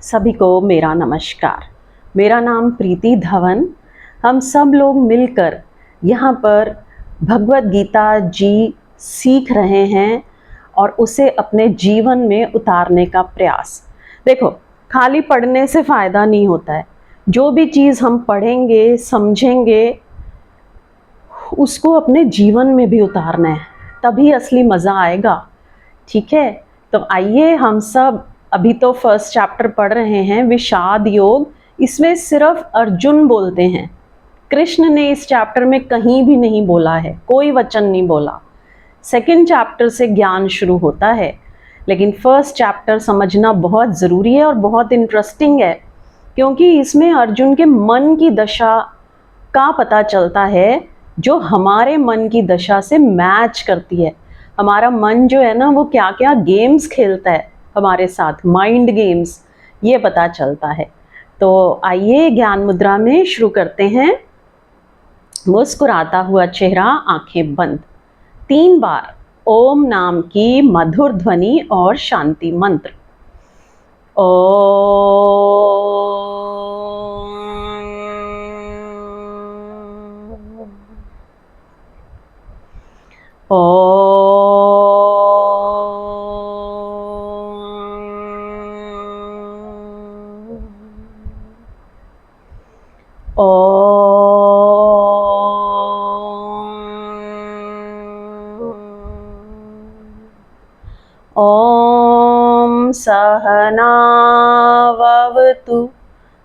सभी को मेरा नमस्कार। मेरा नाम प्रीति धवन। हम सब लोग मिलकर यहाँ पर भगवत गीता जी सीख रहे हैं और उसे अपने जीवन में उतारने का प्रयास। देखो, खाली पढ़ने से फ़ायदा नहीं होता है। जो भी चीज़ हम पढ़ेंगे, समझेंगे, उसको अपने जीवन में भी उतारना है, तभी असली मज़ा आएगा। ठीक है, तो आइए हम सब अभी तो फर्स्ट चैप्टर पढ़ रहे हैं, विषाद योग। इसमें सिर्फ अर्जुन बोलते हैं। कृष्ण ने इस चैप्टर में कहीं भी नहीं बोला है, कोई वचन नहीं बोला। सेकंड चैप्टर से ज्ञान शुरू होता है, लेकिन फर्स्ट चैप्टर समझना बहुत ज़रूरी है और बहुत इंटरेस्टिंग है, क्योंकि इसमें अर्जुन के मन की दशा का पता चलता है, जो हमारे मन की दशा से मैच करती है। हमारा मन जो है ना, वो क्या क्या गेम्स खेलता है हमारे साथ, माइंड गेम्स, ये पता चलता है। तो आइए ज्ञान मुद्रा में शुरू करते हैं। मुस्कुराता हुआ चेहरा, आंखें बंद। 3 बार ओम नाम की मधुर ध्वनि और शांति मंत्र। ओम सहनावतु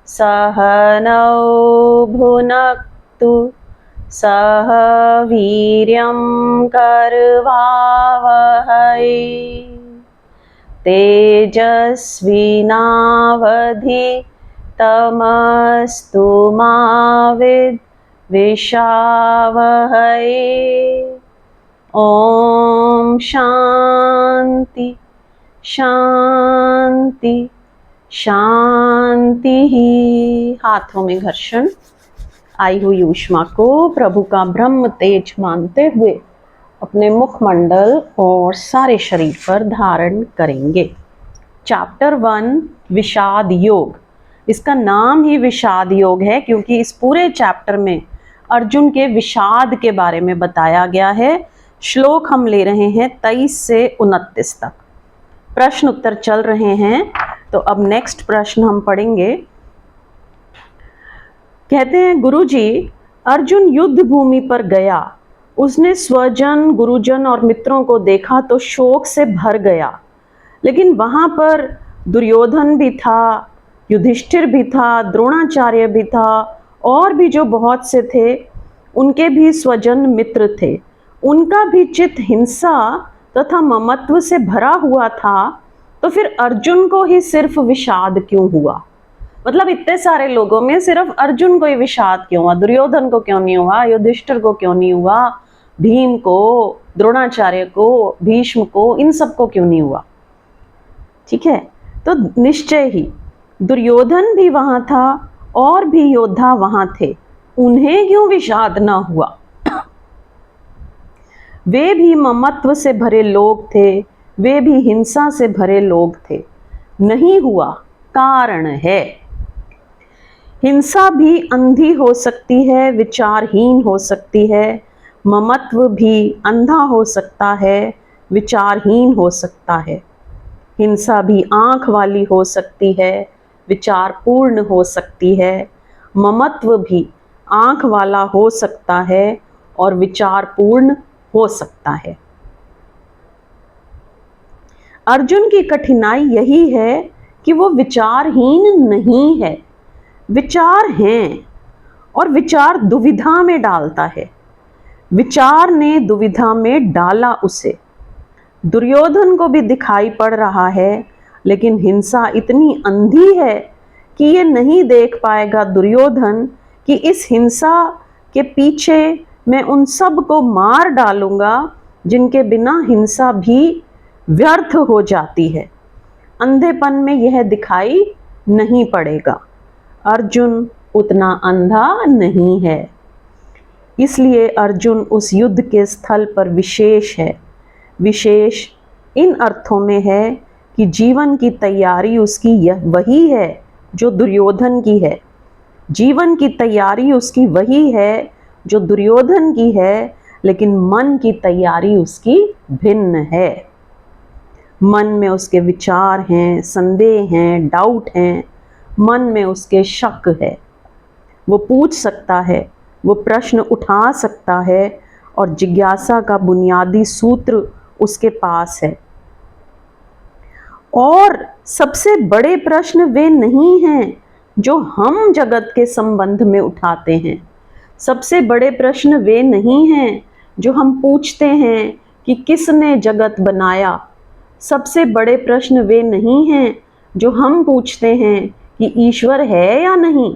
सहनौ भुनक्तु सह वीर्यं करवावहै तेजस्विनावधीतमस्तु मा विद्विषावहै। ओम शांति शांति शांति ही। हाथों में घर्षण। आई हुई ऊष्मा को प्रभु का ब्रह्म तेज मानते हुए अपने मुखमंडल और सारे शरीर पर धारण करेंगे। चैप्टर 1 विषाद योग। इसका नाम ही विषाद योग है, क्योंकि इस पूरे चैप्टर में अर्जुन के विषाद के बारे में बताया गया है। श्लोक हम ले रहे हैं 23 से 29 तक। प्रश्न उत्तर चल रहे हैं, तो अब नेक्स्ट प्रश्न हम पढ़ेंगे। कहते हैं, गुरुजी, अर्जुन युद्ध भूमि पर गया। उसने स्वजन, गुरुजन और मित्रों को देखा तो शोक से भर गया। लेकिन वहां पर दुर्योधन भी था, युधिष्ठिर भी था, द्रोणाचार्य भी था, और भी जो बहुत से थे, उनके भी स्वजन मित्र थे। उनका भी चित्त हिंसा तथा ममत्व से भरा हुआ था। तो फिर अर्जुन को ही सिर्फ विषाद क्यों हुआ? मतलब इतने सारे लोगों में सिर्फ अर्जुन को ही विषाद क्यों हुआ? दुर्योधन को क्यों नहीं हुआ? युधिष्ठिर को क्यों नहीं हुआ? भीम को, द्रोणाचार्य को, भीष्म को, इन सबको क्यों नहीं हुआ? ठीक है, तो निश्चय ही दुर्योधन भी वहां था और भी योद्धा वहां थे, उन्हें क्यों विषाद ना हुआ? वे भी ममत्व से भरे लोग थे, वे भी हिंसा से भरे लोग थे। नहीं हुआ, कारण है। हिंसा भी अंधी हो सकती है, विचारहीन हो सकती है। ममत्व भी अंधा हो सकता है, विचारहीन हो सकता है। हिंसा भी आँख वाली हो सकती है, विचारपूर्ण हो सकती है। ममत्व भी आँख वाला हो सकता है और विचारपूर्ण हो सकता है। अर्जुन की कठिनाई यही है कि वो विचारहीन नहीं है। विचार हैं, और विचार दुविधा में डालता है। विचार ने दुविधा में डाला उसे। दुर्योधन को भी दिखाई पड़ रहा है, लेकिन हिंसा इतनी अंधी है कि ये नहीं देख पाएगा दुर्योधन कि इस हिंसा के पीछे मैं उन सब को मार डालूंगा जिनके बिना हिंसा भी व्यर्थ हो जाती है। अंधेपन में यह दिखाई नहीं पड़ेगा। अर्जुन उतना अंधा नहीं है, इसलिए अर्जुन उस युद्ध के स्थल पर विशेष है। विशेष इन अर्थों में है कि जीवन की तैयारी उसकी यह वही है जो दुर्योधन की है। जीवन की तैयारी उसकी वही है जो दुर्योधन की है, लेकिन मन की तैयारी उसकी भिन्न है। मन में उसके विचार हैं, संदेह हैं, डाउट हैं, मन में उसके शक है। वो पूछ सकता है, वो प्रश्न उठा सकता है और जिज्ञासा का बुनियादी सूत्र उसके पास है। और सबसे बड़े प्रश्न वे नहीं हैं जो हम जगत के संबंध में उठाते हैं। सबसे बड़े प्रश्न वे नहीं हैं जो हम पूछते हैं कि किसने जगत बनाया। सबसे बड़े प्रश्न वे नहीं हैं जो हम पूछते हैं कि ईश्वर है या नहीं।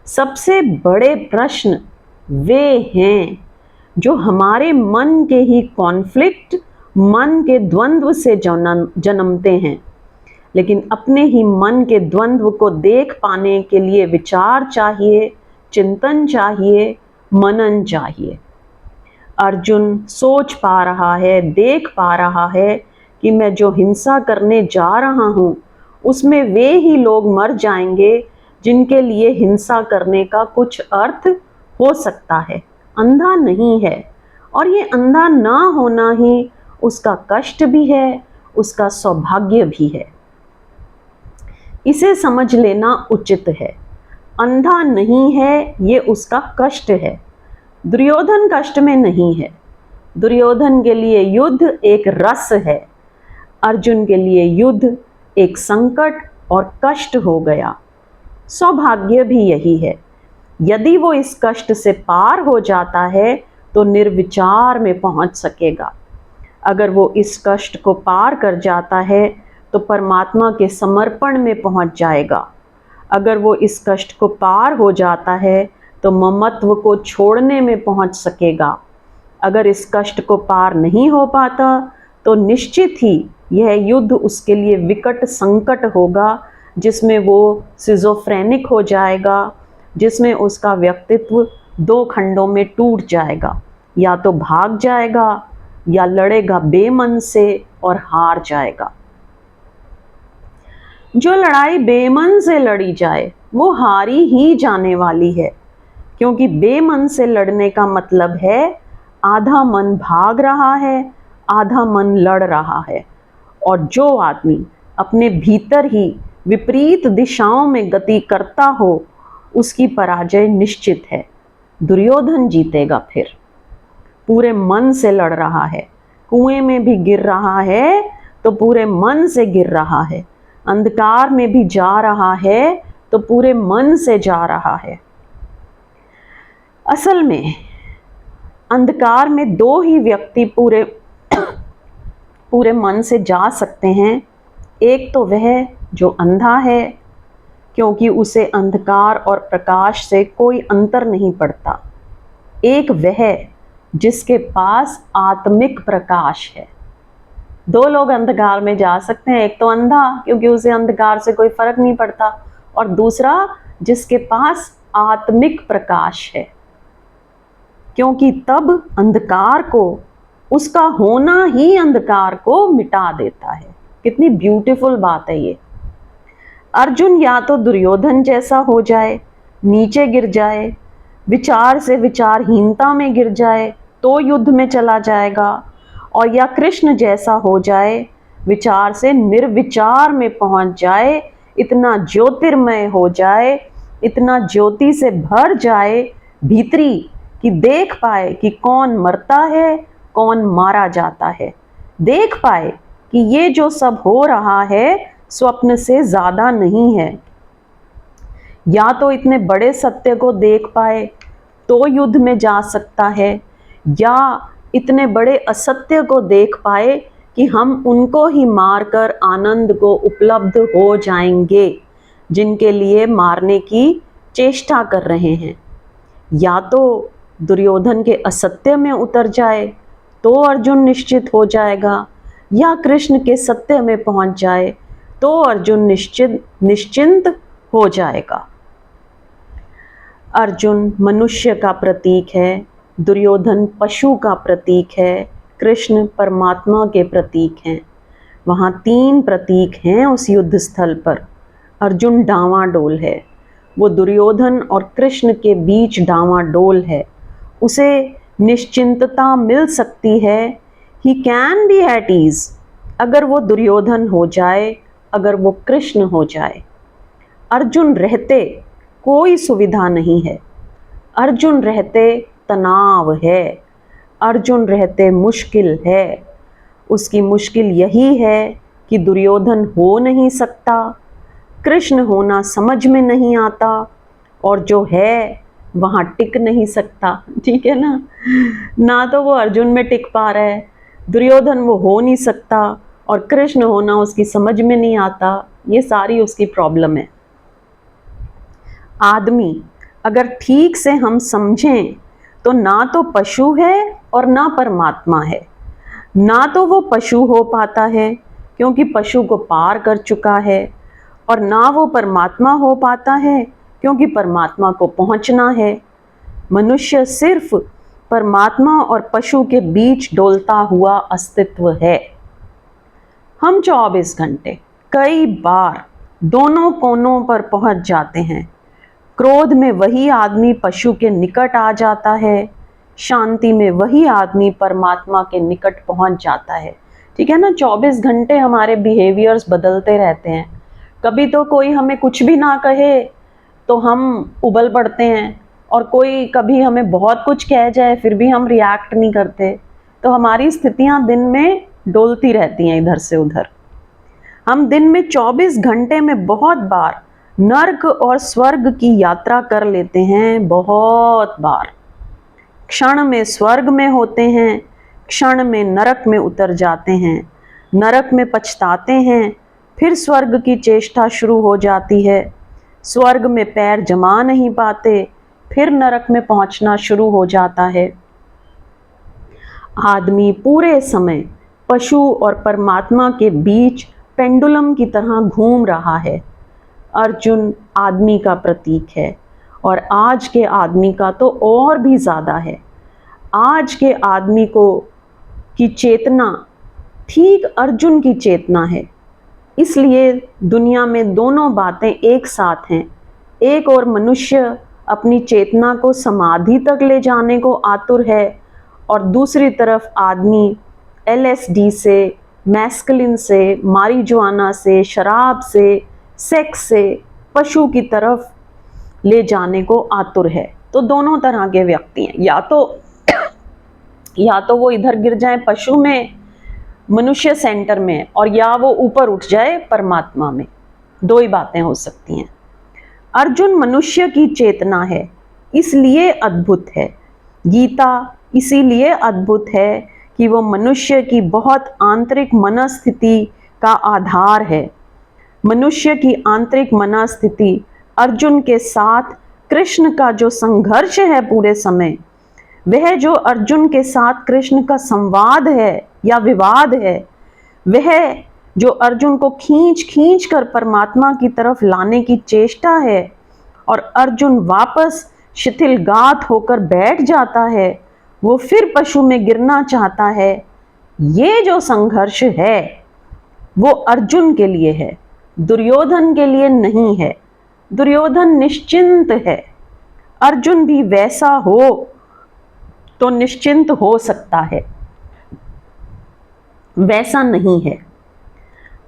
सबसे बड़े प्रश्न वे हैं जो हमारे मन के ही कॉन्फ्लिक्ट, मन के द्वंद्व से जन्मते हैं। लेकिन अपने ही मन के द्वंद्व को देख पाने के लिए विचार चाहिए, चिंतन चाहिए, मनन चाहिए। अर्जुन सोच पा रहा है, देख पा रहा है कि मैं जो हिंसा करने जा रहा हूँ उसमें वे ही लोग मर जाएंगे जिनके लिए हिंसा करने का कुछ अर्थ हो सकता है। अंधा नहीं है, और ये अंधा ना होना ही उसका कष्ट भी है, उसका सौभाग्य भी है। इसे समझ लेना उचित है। अंधा नहीं है, ये उसका कष्ट है। दुर्योधन कष्ट में नहीं है। दुर्योधन के लिए युद्ध एक रस है। अर्जुन के लिए युद्ध एक संकट और कष्ट हो गया। सौभाग्य भी यही है। यदि वो इस कष्ट से पार हो जाता है तो निर्विचार में पहुंच सकेगा। अगर वो इस कष्ट को पार कर जाता है तो परमात्मा के समर्पण में पहुंच जाएगा। अगर वो इस कष्ट को पार हो जाता है तो ममत्व को छोड़ने में पहुंच सकेगा। अगर इस कष्ट को पार नहीं हो पाता तो निश्चित ही यह युद्ध उसके लिए विकट संकट होगा, जिसमें वो सिजोफ्रेनिक हो जाएगा, जिसमें उसका व्यक्तित्व दो खंडों में टूट जाएगा। या तो भाग जाएगा या लड़ेगा बेमन से और हार जाएगा। जो लड़ाई बेमन से लड़ी जाए वो हारी ही जाने वाली है, क्योंकि बेमन से लड़ने का मतलब है आधा मन भाग रहा है, आधा मन लड़ रहा है। और जो आदमी अपने भीतर ही विपरीत दिशाओं में गति करता हो उसकी पराजय निश्चित है। दुर्योधन जीतेगा। फिर पूरे मन से लड़ रहा है, कुएं में भी गिर रहा है तो पूरे मन से गिर रहा है, अंधकार में भी जा रहा है तो पूरे मन से जा रहा है। असल में अंधकार में दो ही व्यक्ति पूरे मन से जा सकते हैं। एक तो वह जो अंधा है, क्योंकि उसे अंधकार और प्रकाश से कोई अंतर नहीं पड़ता। एक वह जिसके पास आत्मिक प्रकाश है। दो लोग अंधकार में जा सकते हैं, एक तो अंधा क्योंकि उसे अंधकार से कोई फर्क नहीं पड़ता, और दूसरा जिसके पास आत्मिक प्रकाश है, क्योंकि तब अंधकार को, उसका होना ही अंधकार को मिटा देता है। कितनी ब्यूटीफुल बात है ये। अर्जुन या तो दुर्योधन जैसा हो जाए, नीचे गिर जाए, विचार से विचारहीनता में गिर जाए तो युद्ध में चला जाएगा, और या कृष्ण जैसा हो जाए, विचार से निर्विचार में पहुंच जाए, इतना ज्योतिर्मय हो जाए, इतना ज्योति से भर जाए भीतरी कि देख पाए कि कौन मरता है, कौन मारा जाता है। देख पाए कि ये जो सब हो रहा है स्वप्न से ज्यादा नहीं है। या तो इतने बड़े सत्य को देख पाए तो युद्ध में जा सकता है, या इतने बड़े असत्य को देख पाए कि हम उनको ही मारकर आनंद को उपलब्ध हो जाएंगे जिनके लिए मारने की चेष्टा कर रहे हैं। या तो दुर्योधन के असत्य में उतर जाए तो अर्जुन निश्चित हो जाएगा, या कृष्ण के सत्य में पहुंच जाए तो अर्जुन निश्चिंत हो जाएगा। अर्जुन मनुष्य का प्रतीक है, दुर्योधन पशु का प्रतीक है, कृष्ण परमात्मा के प्रतीक हैं। वहाँ 3 प्रतीक हैं उस युद्ध स्थल पर। अर्जुन डांवाडोल है, वो दुर्योधन और कृष्ण के बीच डांवाडोल है। उसे निश्चिंतता मिल सकती है, he can be at ease, अगर वो दुर्योधन हो जाए, अगर वो कृष्ण हो जाए। अर्जुन रहते कोई सुविधा नहीं है, अर्जुन रहते तनाव है, अर्जुन रहते मुश्किल है। उसकी मुश्किल यही है कि दुर्योधन हो नहीं सकता, कृष्ण होना समझ में नहीं आता, और जो है वहाँ टिक नहीं सकता। ठीक है ना, ना तो वो अर्जुन में टिक पा रहा है, दुर्योधन वो हो नहीं सकता, और कृष्ण होना उसकी समझ में नहीं आता। ये सारी उसकी प्रॉब्लम है। आदमी अगर ठीक से हम समझें तो ना तो पशु है और ना परमात्मा है। ना तो वो पशु हो पाता है क्योंकि पशु को पार कर चुका है, और ना वो परमात्मा हो पाता है क्योंकि परमात्मा को पहुंचना है। मनुष्य सिर्फ परमात्मा और पशु के बीच डोलता हुआ अस्तित्व है। हम 24 घंटे कई बार दोनों कोनों पर पहुंच जाते हैं। क्रोध में वही आदमी पशु के निकट आ जाता है, शांति में वही आदमी परमात्मा के निकट पहुंच जाता है। ठीक है ना, 24 घंटे हमारे बिहेवियर्स बदलते रहते हैं। कभी तो कोई हमें कुछ भी ना कहे तो हम उबल पड़ते हैं, और कोई कभी हमें बहुत कुछ कह जाए फिर भी हम रिएक्ट नहीं करते। तो हमारी स्थितियां दिन में डोलती रहती हैं इधर से उधर। हम दिन में 24 घंटे में बहुत बार नर्क और स्वर्ग की यात्रा कर लेते हैं, बहुत बार। क्षण में स्वर्ग में होते हैं, क्षण में नरक में उतर जाते हैं, नरक में पछताते हैं, फिर स्वर्ग की चेष्टा शुरू हो जाती है। स्वर्ग में पैर जमा नहीं पाते, फिर नरक में पहुंचना शुरू हो जाता है। आदमी पूरे समय पशु और परमात्मा के बीच पेंडुलम की तरह घूम रहा है। अर्जुन आदमी का प्रतीक है, और आज के आदमी का तो और भी ज़्यादा है। आज के आदमी को की चेतना ठीक अर्जुन की चेतना है। इसलिए दुनिया में दोनों बातें एक साथ हैं। एक और मनुष्य अपनी चेतना को समाधि तक ले जाने को आतुर है, और दूसरी तरफ आदमी LSD से, मैस्कुलिन से, मारिजुआना से, शराब से, सेक्स से पशु की तरफ ले जाने को आतुर है। तो दोनों तरह के व्यक्ति हैं, या तो वो इधर गिर जाए पशु में, मनुष्य सेंटर में, और या वो ऊपर उठ जाए परमात्मा में। दो ही बातें हो सकती हैं। अर्जुन मनुष्य की चेतना है, इसलिए अद्भुत है। गीता इसीलिए अद्भुत है कि वो मनुष्य की बहुत आंतरिक मनस्थिति का आधार है। मनुष्य की आंतरिक मनस्थिति अर्जुन के साथ कृष्ण का जो संघर्ष है पूरे समय, वह जो अर्जुन के साथ कृष्ण का संवाद है या विवाद है, वह जो अर्जुन को खींच खींच कर परमात्मा की तरफ लाने की चेष्टा है, और अर्जुन वापस शिथिलगात होकर बैठ जाता है, वो फिर पशु में गिरना चाहता है। ये जो संघर्ष है वो अर्जुन के लिए है, दुर्योधन के लिए नहीं है। दुर्योधन निश्चिंत है, अर्जुन भी वैसा हो तो निश्चिंत हो सकता है, वैसा नहीं है।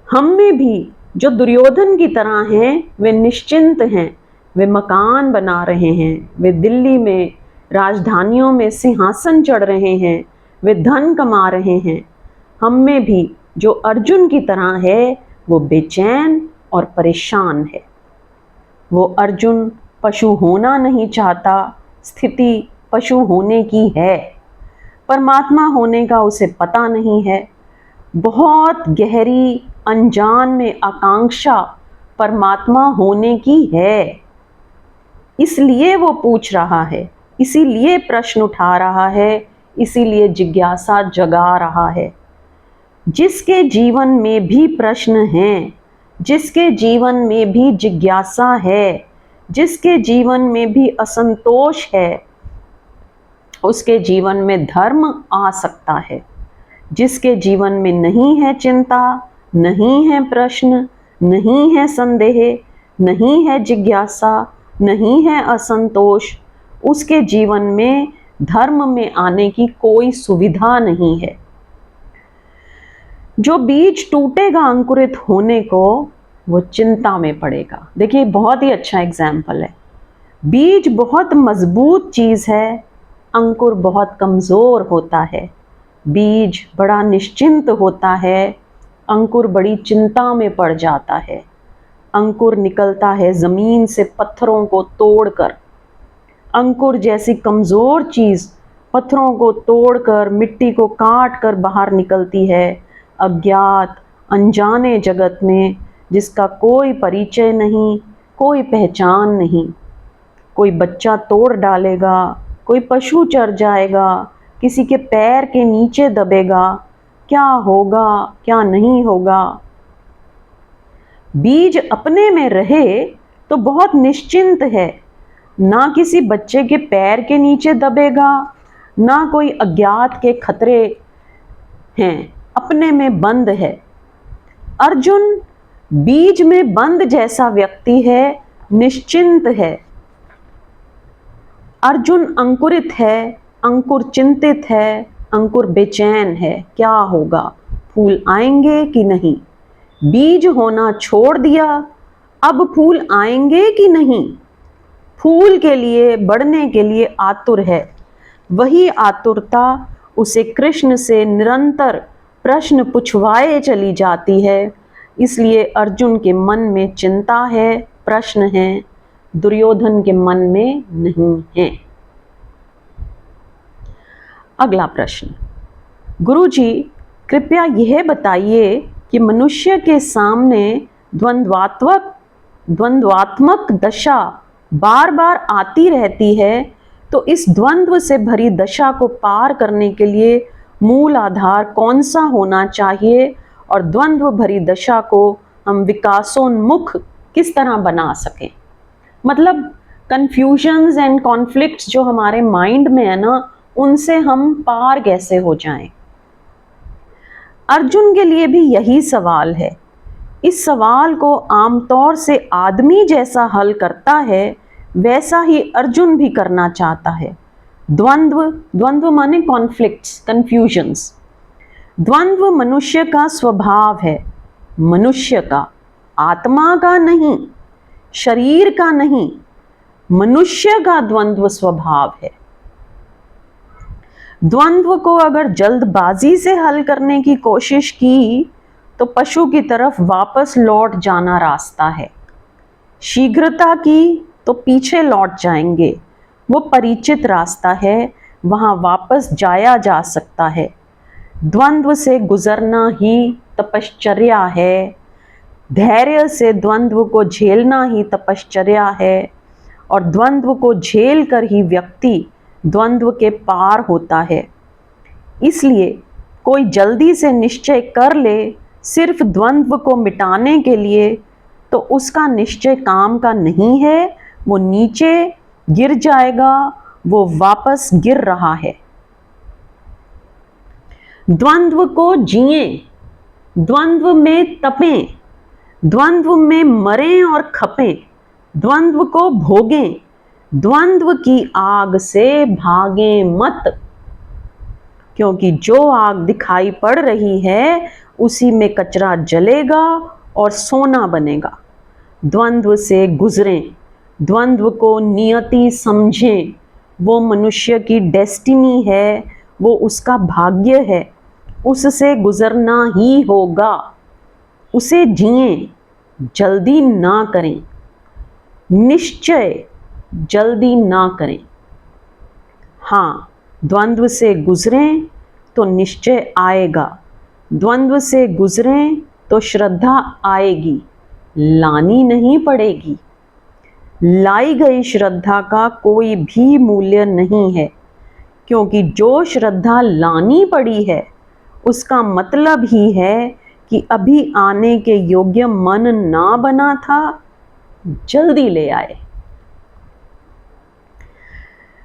हम में भी जो दुर्योधन की तरह हैं, वे निश्चिंत हैं, वे मकान बना रहे हैं, वे दिल्ली में राजधानियों में सिंहासन चढ़ रहे हैं, वे धन कमा रहे हैं। हम में भी जो अर्जुन की तरह है वो बेचैन और परेशान है। वो अर्जुन पशु होना नहीं चाहता, स्थिति पशु होने की है, परमात्मा होने का उसे पता नहीं है। बहुत गहरी अनजान में आकांक्षा परमात्मा होने की है, इसलिए वो पूछ रहा है, इसीलिए प्रश्न उठा रहा है, इसीलिए जिज्ञासा जगा रहा है। जिसके जीवन में भी प्रश्न हैं, जिसके जीवन में भी जिज्ञासा है, जिसके जीवन में भी असंतोष है, उसके जीवन में धर्म आ सकता है। जिसके जीवन में नहीं है चिंता, नहीं है प्रश्न, नहीं है संदेह, नहीं है जिज्ञासा, नहीं है असंतोष, उसके जीवन में धर्म में आने की कोई सुविधा नहीं है। जो बीज टूटेगा अंकुरित होने को, वो चिंता में पड़ेगा। देखिए, बहुत ही अच्छा एग्जाम्पल है। बीज बहुत मजबूत चीज है, अंकुर बहुत कमजोर होता है। बीज बड़ा निश्चिंत होता है, अंकुर बड़ी चिंता में पड़ जाता है। अंकुर निकलता है जमीन से पत्थरों को तोड़कर। अंकुर जैसी कमजोर चीज पत्थरों को तोड़कर, मिट्टी को काट कर बाहर निकलती है अज्ञात अनजाने जगत में, जिसका कोई परिचय नहीं, कोई पहचान नहीं। कोई बच्चा तोड़ डालेगा, कोई पशु चर जाएगा, किसी के पैर के नीचे दबेगा, क्या होगा क्या नहीं होगा। बीज अपने में रहे तो बहुत निश्चिंत है, ना किसी बच्चे के पैर के नीचे दबेगा, ना कोई अज्ञात के खतरे हैं, अपने में बंद है। अर्जुन बीज में बंद जैसा व्यक्ति है, निश्चिंत है। अर्जुन अंकुरित है, अंकुर चिंतित है, अंकुर बेचैन है, क्या होगा, फूल आएंगे कि नहीं। बीज होना छोड़ दिया, अब फूल आएंगे कि नहीं। फूल के लिए, बढ़ने के लिए आतुर है। वही आतुरता उसे कृष्ण से निरंतर प्रश्न पूछवाए चली जाती है। इसलिए अर्जुन के मन में चिंता है, प्रश्न है, दुर्योधन के मन में नहीं है। अगला प्रश्न, गुरुजी कृपया यह बताइए कि मनुष्य के सामने द्वंद्वात्मक दशा बार बार आती रहती है, तो इस द्वंद्व से भरी दशा को पार करने के लिए मूल आधार कौन सा होना चाहिए, और द्वंद्व भरी दशा को हम विकासोन्मुख किस तरह बना सकें। मतलब कंफ्यूजन्स एंड कॉन्फ्लिक्ट्स जो हमारे माइंड में है ना, उनसे हम पार कैसे हो जाएं। अर्जुन के लिए भी यही सवाल है। इस सवाल को आमतौर से आदमी जैसा हल करता है, वैसा ही अर्जुन भी करना चाहता है। द्वंद्व माने कॉन्फ्लिक्ट्स, कंफ्यूजन्स। द्वंद्व मनुष्य का स्वभाव है, मनुष्य का, आत्मा का नहीं, शरीर का नहीं, मनुष्य का द्वंद्व स्वभाव है। द्वंद्व को अगर जल्दबाजी से हल करने की कोशिश की तो पशु की तरफ वापस लौट जाना रास्ता है। शीघ्रता की तो पीछे लौट जाएंगे, वो परिचित रास्ता है, वहां वापस जाया जा सकता है। द्वंद्व से गुजरना ही तपश्चर्या है, धैर्य से द्वंद्व को झेलना ही तपश्चर्या है, और द्वंद्व को झेल कर ही व्यक्ति द्वंद्व के पार होता है। इसलिए कोई जल्दी से निश्चय कर ले सिर्फ द्वंद्व को मिटाने के लिए, तो उसका निश्चय काम का नहीं है, वो नीचे गिर जाएगा, वो वापस गिर रहा है। द्वंद्व को जिएं, द्वंद्व में तपें, द्वंद्व में मरें और खपें, द्वंद्व को भोगें, द्वंद्व की आग से भागें मत। क्योंकि जो आग दिखाई पड़ रही है उसी में कचरा जलेगा और सोना बनेगा। द्वंद्व से गुजरें, द्वंद्व को नियति समझें, वो मनुष्य की डेस्टिनी है, वो उसका भाग्य है, उससे गुजरना ही होगा। उसे जिएं, जल्दी ना करें, निश्चय जल्दी ना करें। हाँ, द्वंद्व से गुजरें तो निश्चय आएगा, द्वंद्व से गुजरें तो श्रद्धा आएगी, लानी नहीं पड़ेगी। लाई गई श्रद्धा का कोई भी मूल्य नहीं है, क्योंकि जो श्रद्धा लानी पड़ी है उसका मतलब ही है कि अभी आने के योग्य मन ना बना था, जल्दी ले आए।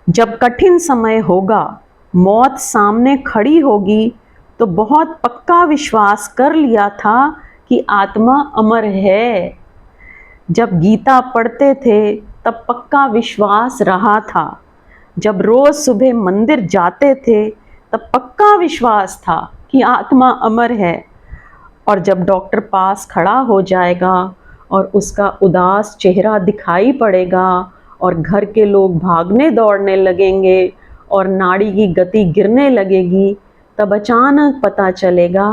जब कठिन समय होगा, मौत सामने खड़ी होगी, तो बहुत पक्का विश्वास कर लिया था कि आत्मा अमर है। जब गीता पढ़ते थे तब पक्का विश्वास रहा था। जब रोज सुबह मंदिर जाते थे तब पक्का विश्वास था कि आत्मा अमर है। और जब डॉक्टर पास खड़ा हो जाएगा और उसका उदास चेहरा दिखाई पड़ेगा और घर के लोग भागने दौड़ने लगेंगे और नाड़ी की गति गिरने लगेगी, तब अचानक पता चलेगा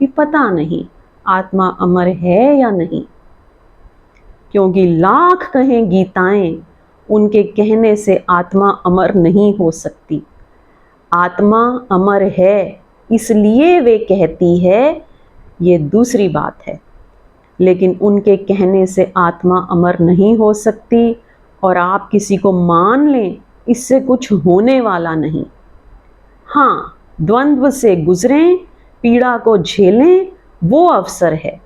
कि पता नहीं आत्मा अमर है या नहीं। क्योंकि लाख कहें गीताएं, उनके कहने से आत्मा अमर नहीं हो सकती। आत्मा अमर है इसलिए वे कहती है, ये दूसरी बात है। लेकिन उनके कहने से आत्मा अमर नहीं हो सकती और आप किसी को मान लें, इससे कुछ होने वाला नहीं। हाँ, द्वंद्व से गुजरें, पीड़ा को झेलें, वो अवसर है।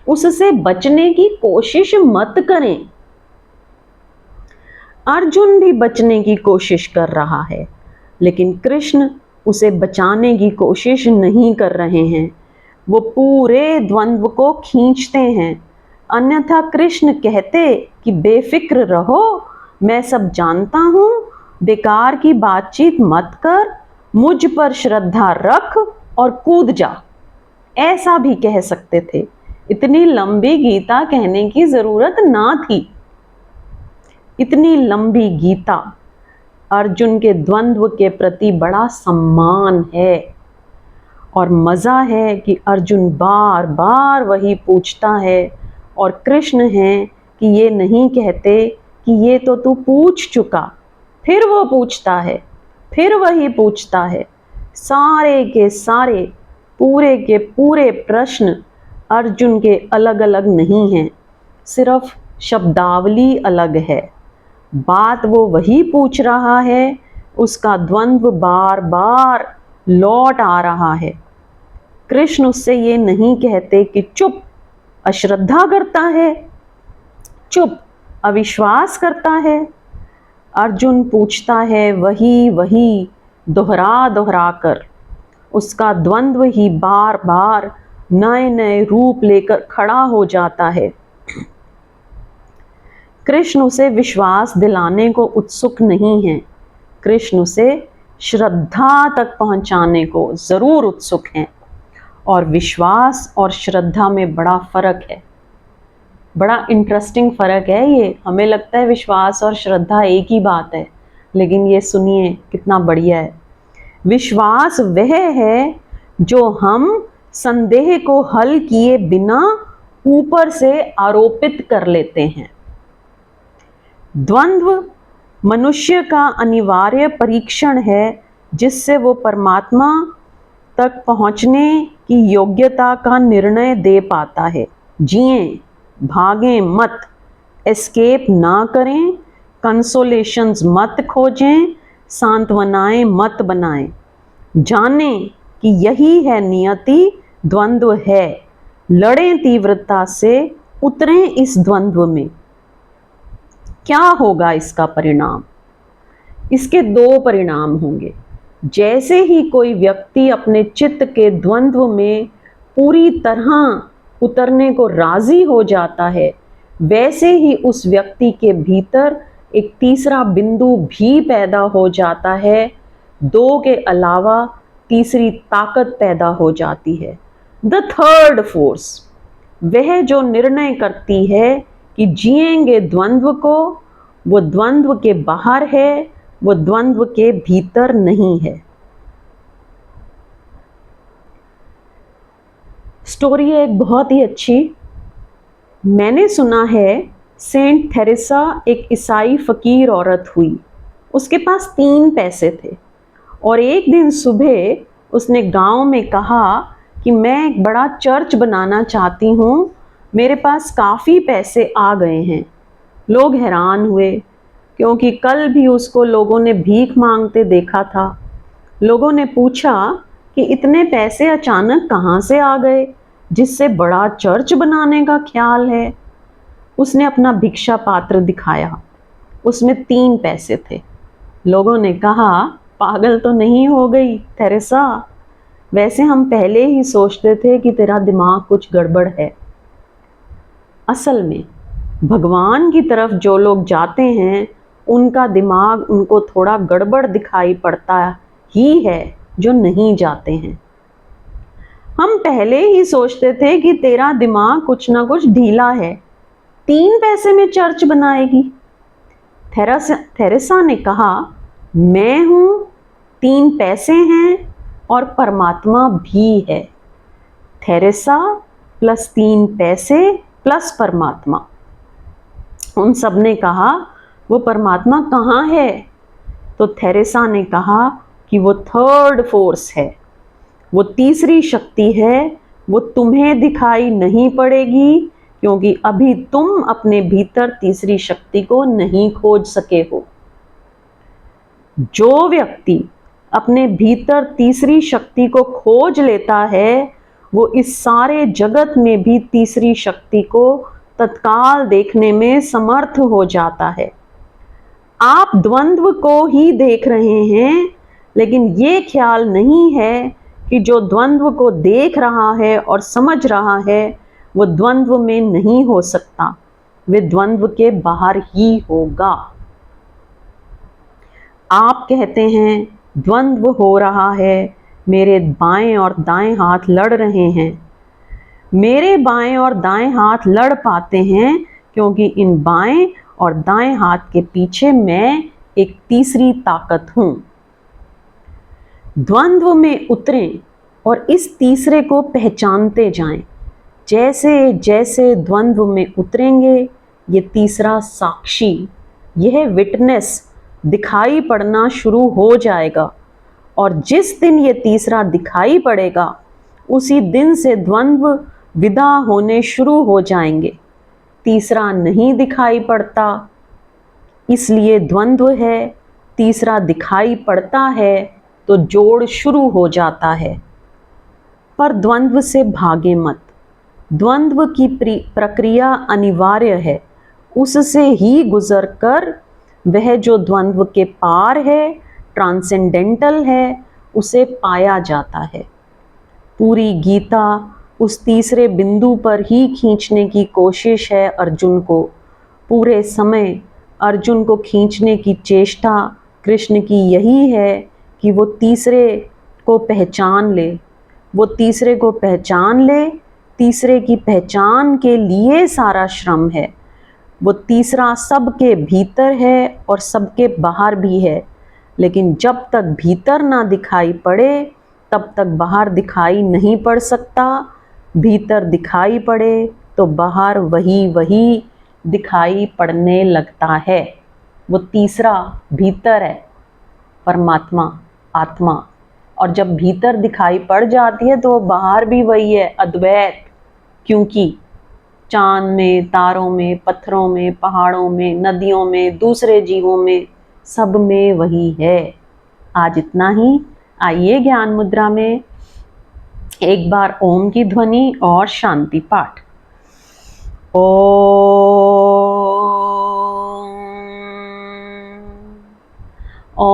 उससे बचने की कोशिश मत करें। अर्जुन भी बचने की कोशिश कर रहा है, लेकिन कृष्ण उसे बचाने की कोशिश नहीं कर रहे हैं। वो पूरे द्वंद्व को खींचते हैं। अन्यथा कृष्ण कहते कि बेफिक्र रहो, मैं सब जानता हूँ, बेकार की बातचीत मत कर, मुझ पर श्रद्धा रख और कूद जा। ऐसा भी कह सकते थे। इतनी लंबी गीता कहने की जरूरत ना थी। इतनी लंबी गीता अर्जुन के द्वंद्व के प्रति बड़ा सम्मान है। और मज़ा है कि अर्जुन बार बार वही पूछता है और कृष्ण हैं कि ये नहीं कहते कि ये तो तू पूछ चुका। फिर वो पूछता है, फिर वही पूछता है। सारे के सारे, पूरे के पूरे प्रश्न अर्जुन के अलग अलग नहीं हैं, सिर्फ शब्दावली अलग है। बात वो वही पूछ रहा है, उसका द्वंद्व बार बार लौट आ रहा है। कृष्ण उससे ये नहीं कहते कि चुप, अश्रद्धा करता है, चुप, अविश्वास करता है। अर्जुन पूछता है वही वही दोहरा दोहरा कर। उसका द्वंद्व ही बार बार नए नए रूप लेकर खड़ा हो जाता है। कृष्ण उसे विश्वास दिलाने को उत्सुक नहीं है। कृष्ण उसे श्रद्धा तक पहुंचाने को जरूर उत्सुक हैं। और विश्वास और श्रद्धा में बड़ा फर्क है। बड़ा इंटरेस्टिंग फ़र्क है ये। हमें लगता है विश्वास और श्रद्धा एक ही बात है, लेकिन ये सुनिए कितना बढ़िया है। विश्वास वह है जो हम संदेह को हल किए बिना ऊपर से आरोपित कर लेते हैं। द्वंद्व मनुष्य का अनिवार्य परीक्षण है, जिससे वो परमात्मा तक पहुंचने की योग्यता का निर्णय दे पाता है। जिएं, भागें मत, एस्केप ना करें, कंसोलेशंस मत खोजें, सांत्वनाएं मत बनाएं। जानें कि यही है नियति, द्वंद्व है। लड़ें तीव्रता से, उतरें इस द्वंद्व में। क्या होगा इसका परिणाम? इसके दो परिणाम होंगे। जैसे ही कोई व्यक्ति अपने चित्त के द्वंद्व में पूरी तरह उतरने को राजी हो जाता है, वैसे ही उस व्यक्ति के भीतर एक तीसरा बिंदु भी पैदा हो जाता है। दो के अलावा तीसरी ताकत पैदा हो जाती है, द थर्ड फोर्स। वह जो निर्णय करती है कि जिएंगे द्वंद्व को, वो द्वंद्व के बाहर है, वो द्वंद्व के भीतर नहीं है। स्टोरी है एक बहुत ही अच्छी। मैंने सुना है सेंट थेरेसा एक ईसाई फकीर औरत हुई। उसके पास 3 पैसे थे और एक दिन सुबह उसने गांव में कहा कि मैं एक बड़ा चर्च बनाना चाहती हूँ, मेरे पास काफ़ी पैसे आ गए हैं। लोग हैरान हुए क्योंकि कल भी उसको लोगों ने भीख मांगते देखा था। लोगों ने पूछा कि इतने पैसे अचानक कहाँ से आ गए, जिससे बड़ा चर्च बनाने का ख्याल है। उसने अपना भिक्षा पात्र दिखाया, उसमें 3 पैसे थे। लोगों ने कहा, पागल तो नहीं हो गई थेरेसा? वैसे हम पहले ही सोचते थे कि तेरा दिमाग कुछ गड़बड़ है। असल में भगवान की तरफ जो लोग जाते हैं उनका दिमाग उनको थोड़ा गड़बड़ दिखाई पड़ता ही है जो नहीं जाते हैं। हम पहले ही सोचते थे कि तेरा दिमाग कुछ ना कुछ ढीला है, 3 पैसे में चर्च बनाएगी। थेरेसा ने कहा, मैं हूं, 3 पैसे हैं और परमात्मा भी है। थेरेसा प्लस 3 पैसे प्लस परमात्मा। उन सब ने कहा, वो परमात्मा कहाँ है? तो थेरेसा ने कहा कि वो थर्ड फोर्स है, वो तीसरी शक्ति है, वो तुम्हें दिखाई नहीं पड़ेगी क्योंकि अभी तुम अपने भीतर तीसरी शक्ति को नहीं खोज सके हो। जो व्यक्ति अपने भीतर तीसरी शक्ति को खोज लेता है वो इस सारे जगत में भी तीसरी शक्ति को तत्काल देखने में समर्थ हो जाता है। आप द्वंद्व को ही देख रहे हैं, लेकिन ये ख्याल नहीं है कि जो द्वंद्व को देख रहा है और समझ रहा है वो द्वंद्व में नहीं हो सकता, वे द्वंद्व के बाहर ही होगा। आप कहते हैं द्वंद्व हो रहा है, मेरे बाएं और दाएं हाथ लड़ रहे हैं। मेरे बाएं और दाएं हाथ लड़ पाते हैं क्योंकि इन बाएं और दाएं हाथ के पीछे मैं एक तीसरी ताकत हूं। द्वंद्व में उतरें और इस तीसरे को पहचानते जाएं। जैसे जैसे द्वंद्व में उतरेंगे ये तीसरा साक्षी, यह विटनेस दिखाई पड़ना शुरू हो जाएगा और जिस दिन ये तीसरा दिखाई पड़ेगा उसी दिन से द्वंद्व विदा होने शुरू हो जाएंगे। तीसरा नहीं दिखाई पड़ता इसलिए द्वंद्व है, तीसरा दिखाई पड़ता है तो जोड़ शुरू हो जाता है। पर द्वंद्व से भागे मत, द्वंद्व की प्रक्रिया अनिवार्य है, उससे ही गुजर कर वह जो द्वंद्व के पार है, ट्रांसेंडेंटल है, उसे पाया जाता है। पूरी गीता उस तीसरे बिंदु पर ही खींचने की कोशिश है अर्जुन को। पूरे समय अर्जुन को खींचने की चेष्टा कृष्ण की यही है कि वो तीसरे को पहचान ले, वो तीसरे को पहचान ले। तीसरे की पहचान के लिए सारा श्रम है। वो तीसरा सबके भीतर है और सबके बाहर भी है, लेकिन जब तक भीतर ना दिखाई पड़े तब तक बाहर दिखाई नहीं पड़ सकता। भीतर दिखाई पड़े तो बाहर वही वही दिखाई पड़ने लगता है। वो तीसरा भीतर है, परमात्मा, आत्मा। और जब भीतर दिखाई पड़ जाती है तो बाहर भी वही है, अद्वैत। क्योंकि चांद में, तारों में, पत्थरों में, पहाड़ों में, नदियों में, दूसरे जीवों में, सब में वही है। आज इतना ही। आइए ज्ञान मुद्रा में एक बार ओम की ध्वनि और शांति पाठ।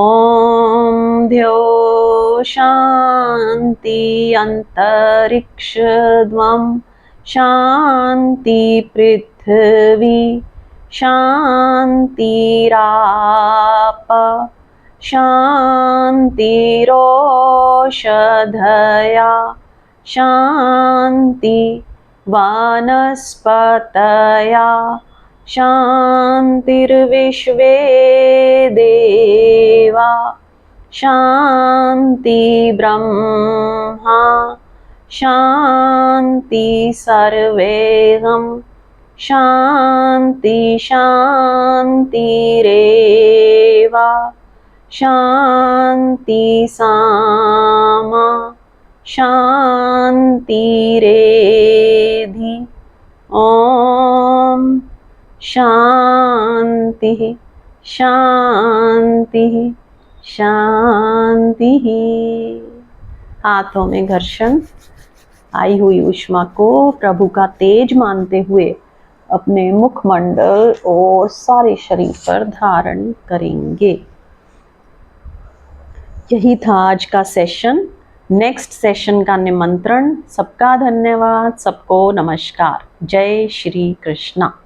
ओम द्यो शांति अंतरिक्ष द्वम शांति पृथ्वी शांतिराप शांतिरोषधया शांति वनस्पतया शांतिर्विश्वे देवा शांति ब्रह्मा शांति सर्वेगम शांति शांतिरेवा शांति सामा शांतिरेधि। ओम शांति शांति शांति। हाथों में घर्षण, आई हुई ऊष्मा को प्रभु का तेज मानते हुए अपने मुखमंडल और सारे शरीर पर धारण करेंगे। यही था आज का सेशन। नेक्स्ट सेशन का निमंत्रण। सबका धन्यवाद, सबको नमस्कार। जय श्री कृष्णा।